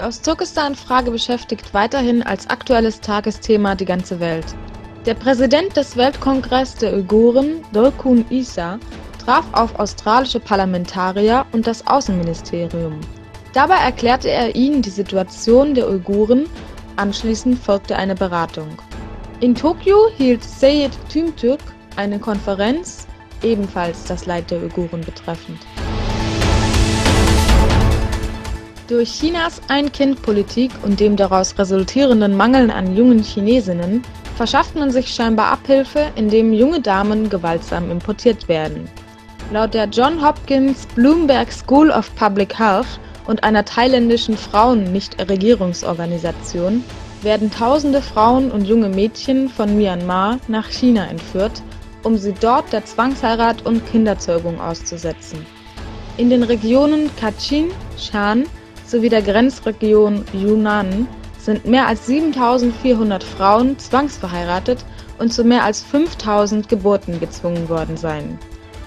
Ostturkestan-Frage beschäftigt weiterhin als aktuelles Tagesthema die ganze Welt. Der Präsident des Weltkongress der Uiguren, Dolkun Issa, traf auf australische Parlamentarier und das Außenministerium. Dabei erklärte er ihnen die Situation der Uiguren, anschließend folgte eine Beratung. In Tokio hielt Seyit Tümtürk eine Konferenz, ebenfalls das Leid der Uiguren betreffend. Durch Chinas Ein-Kind-Politik und dem daraus resultierenden Mangel an jungen Chinesinnen verschafft man sich scheinbar Abhilfe, indem junge Damen gewaltsam importiert werden. Laut der Johns Hopkins Bloomberg School of Public Health und einer thailändischen Frauen-Nichtregierungsorganisation werden tausende Frauen und junge Mädchen von Myanmar nach China entführt, um sie dort der Zwangsheirat und Kinderzeugung auszusetzen. In den Regionen Kachin, Shan sowie der Grenzregion Yunnan sind mehr als 7.400 Frauen zwangsverheiratet und zu mehr als 5.000 Geburten gezwungen worden seien.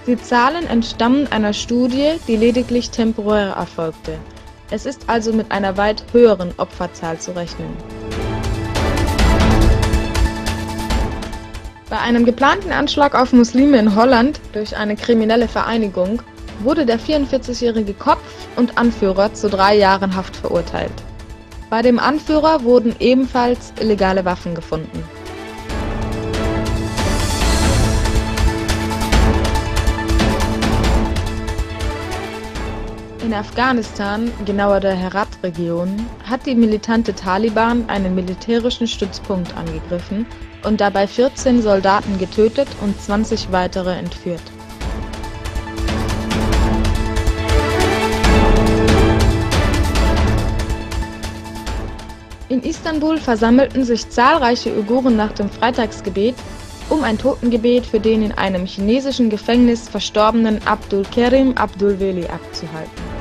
Die Zahlen entstammen einer Studie, die lediglich temporär erfolgte. Es ist also mit einer weit höheren Opferzahl zu rechnen. Bei einem geplanten Anschlag auf Muslime in Holland durch eine kriminelle Vereinigung wurde der 44-jährige Kopf und Anführer zu 3 Jahren Haft verurteilt. Bei dem Anführer wurden ebenfalls illegale Waffen gefunden. In Afghanistan, genauer der Herat-Region, hat die militante Taliban einen militärischen Stützpunkt angegriffen und dabei 14 Soldaten getötet und 20 weitere entführt. In Istanbul versammelten sich zahlreiche Uiguren nach dem Freitagsgebet, um ein Totengebet für den in einem chinesischen Gefängnis verstorbenen Abdulkerim Abdulveli abzuhalten.